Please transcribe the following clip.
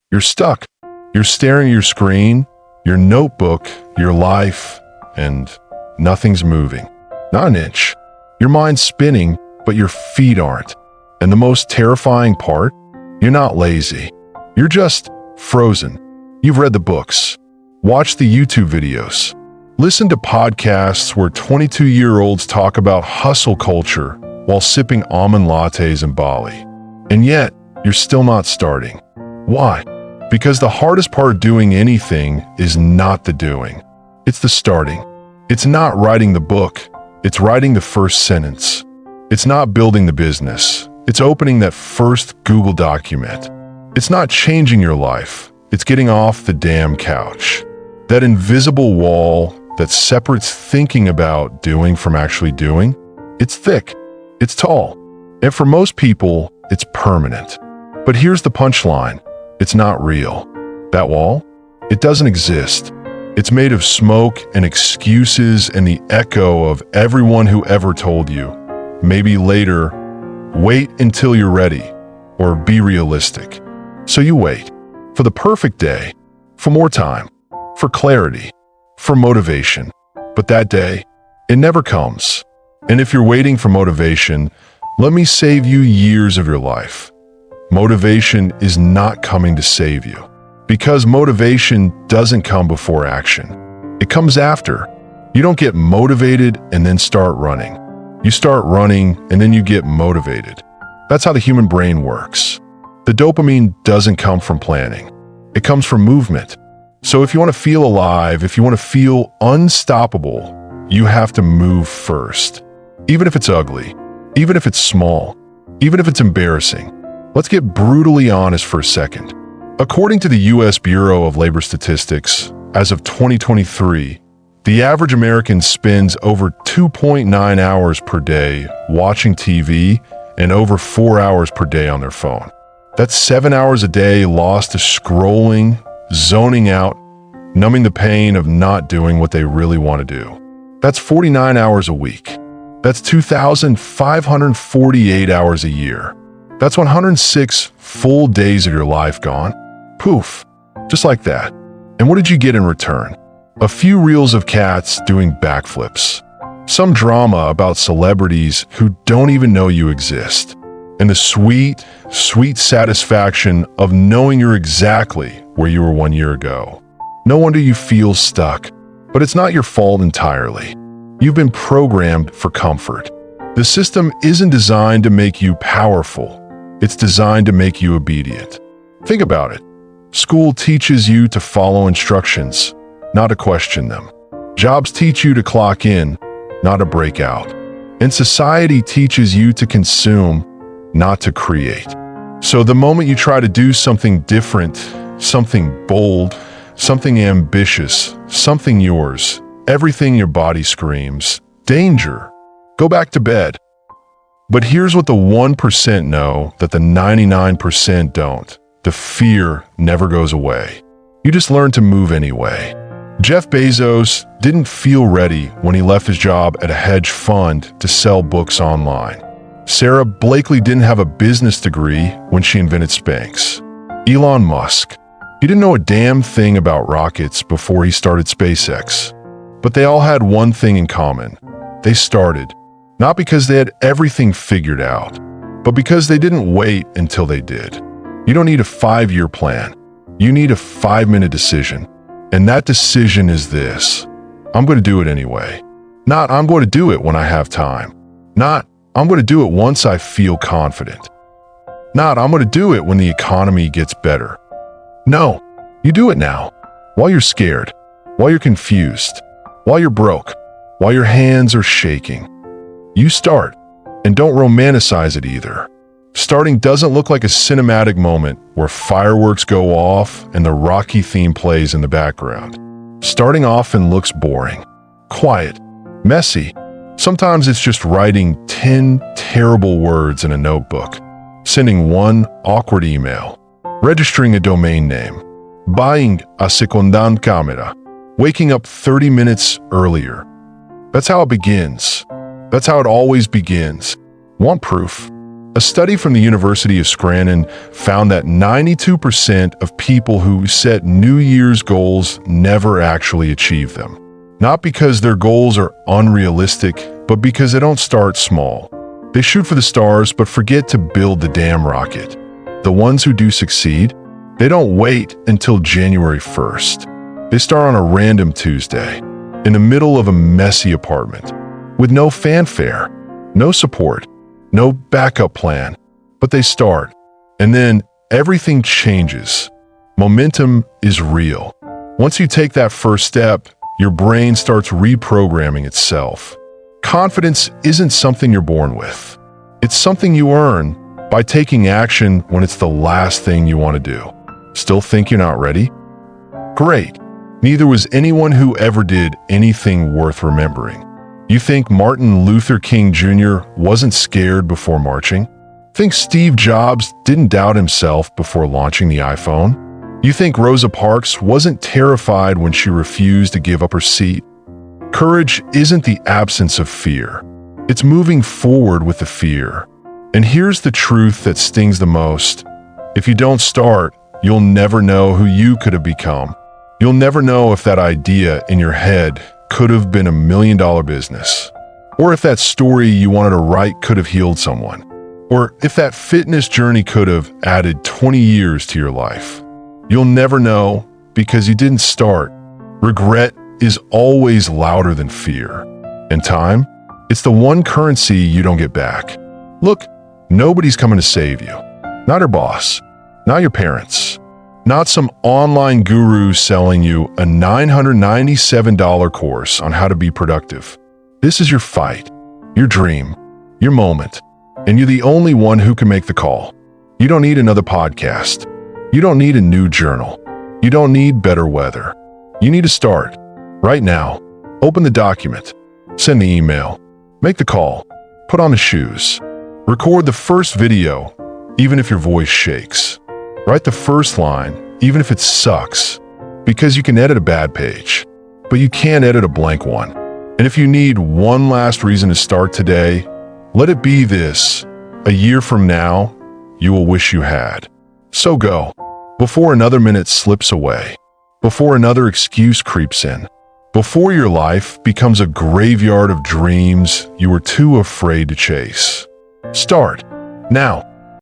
You're stuck. You're staring at your screen, your notebook, your life, and nothing's moving. Not an inch. Your mind's spinning, but your feet aren't. And the most terrifying part? You're not lazy. You're just frozen. You've read the books, watched the YouTube videos, listened to podcasts where 22-year-olds talk about hustle culture while sipping almond lattes in Bali. And yet, you're still not starting. Why? Because the hardest part of doing anything is not the doing. It's the starting. It's not writing the book. It's writing the first sentence. It's not building the business. It's opening that first Google document. It's not changing your life. It's getting off the damn couch. That invisible wall that separates thinking about doing from actually doing, it's thick. It's tall. And for most people, it's permanent. But here's the punchline. It's not real. That wall? It doesn't exist. It's made of smoke and excuses and the echo of everyone who ever told you, maybe later, wait until you're ready, or be realistic. So you wait for the perfect day, for more time, for clarity, for motivation. But that day, it never comes. And if you're waiting for motivation, let me save you years of your life. Motivation is not coming to save you, because motivation doesn't come before action. It comes after. You don't get motivated and then start running. You start running and then you get motivated. That's how the human brain works. The dopamine doesn't come from planning. It comes from movement. So if you want to feel alive, if you want to feel unstoppable, you have to move first. Even if it's ugly, even if it's small, even if it's embarrassing. Let's get brutally honest for a second. According to the U.S. Bureau of Labor Statistics, as of 2023, the average American spends over 2.9 hours per day watching TV and over 4 hours per day on their phone. That's 7 hours a day lost to scrolling, zoning out, numbing the pain of not doing what they really want to do. That's 49 hours a week. That's 2,548 hours a year. That's 106 full days of your life gone. Poof, just like that. And what did you get in return? A few reels of cats doing backflips. Some drama about celebrities who don't even know you exist. And the sweet, sweet satisfaction of knowing you're exactly where you were 1 year ago. No wonder you feel stuck. But it's not your fault entirely. You've been programmed for comfort. The system isn't designed to make you powerful. It's designed to make you obedient. Think about it. School teaches you to follow instructions, not to question them. Jobs teach you to clock in, not to break out. And society teaches you to consume, not to create. So the moment you try to do something different, something bold, something ambitious, something yours, everything in your body screams, danger, go back to bed. But here's what the 1% know that the 99% don't. The fear never goes away. You just learn to move anyway. Jeff Bezos didn't feel ready when he left his job at a hedge fund to sell books online. Sarah Blakely didn't have a business degree when she invented Spanx. Elon Musk, he didn't know a damn thing about rockets before he started SpaceX. But they all had one thing in common. They started, not because they had everything figured out, but because they didn't wait until they did. You don't need a 5-year plan. You need a 5-minute decision. And that decision is this: I'm going to do it anyway. Not I'm going to do it when I have time. Not I'm going to do it once I feel confident. Not I'm going to do it when the economy gets better. No, you do it now. While you're scared, while you're confused, while you're broke, while your hands are shaking. You start, and don't romanticize it either. Starting doesn't look like a cinematic moment where fireworks go off and the Rocky theme plays in the background. Starting often looks boring, quiet, messy. Sometimes it's just writing 10 terrible words in a notebook, sending one awkward email, registering a domain name, buying a secondhand camera, waking up 30 minutes earlier. That's how it begins. That's how it always begins. Want proof? A study from the University of Scranton found that 92% of people who set New Year's goals never actually achieve them. Not because their goals are unrealistic, but because they don't start small. They shoot for the stars, but forget to build the damn rocket. The ones who do succeed, they don't wait until January 1st. They start on a random Tuesday, in the middle of a messy apartment, with no fanfare, no support, no backup plan, but they start, and then everything changes. Momentum is real. Once you take that first step, your brain starts reprogramming itself. Confidence isn't something you're born with. It's something you earn by taking action when it's the last thing you want to do. Still think you're not ready? Great. Neither was anyone who ever did anything worth remembering. You think Martin Luther King Jr. wasn't scared before marching? Think Steve Jobs didn't doubt himself before launching the iPhone? You think Rosa Parks wasn't terrified when she refused to give up her seat? Courage isn't the absence of fear. It's moving forward with the fear. And here's the truth that stings the most. If you don't start, you'll never know who you could have become. You'll never know if that idea in your head could have been $1 million business. Or if that story you wanted to write could have healed someone. Or if that fitness journey could have added 20 years to your life. You'll never know because you didn't start. Regret is always louder than fear. And time? It's the one currency you don't get back. Look, nobody's coming to save you. Not your boss. Not your parents. Not some online guru selling you a $997 course on how to be productive. This is your fight, your dream, your moment. And you're the only one who can make the call. You don't need another podcast. You don't need a new journal. You don't need better weather. You need to start. Right now. Open the document. Send the email. Make the call. Put on the shoes. Record the first video, even if your voice shakes. Write the first line, even if it sucks. Because you can edit a bad page, but you can't edit a blank one. And if you need one last reason to start today, let it be this. A year from now, you will wish you had. So go. Before another minute slips away. Before another excuse creeps in. Before your life becomes a graveyard of dreams you were too afraid to chase. Start now.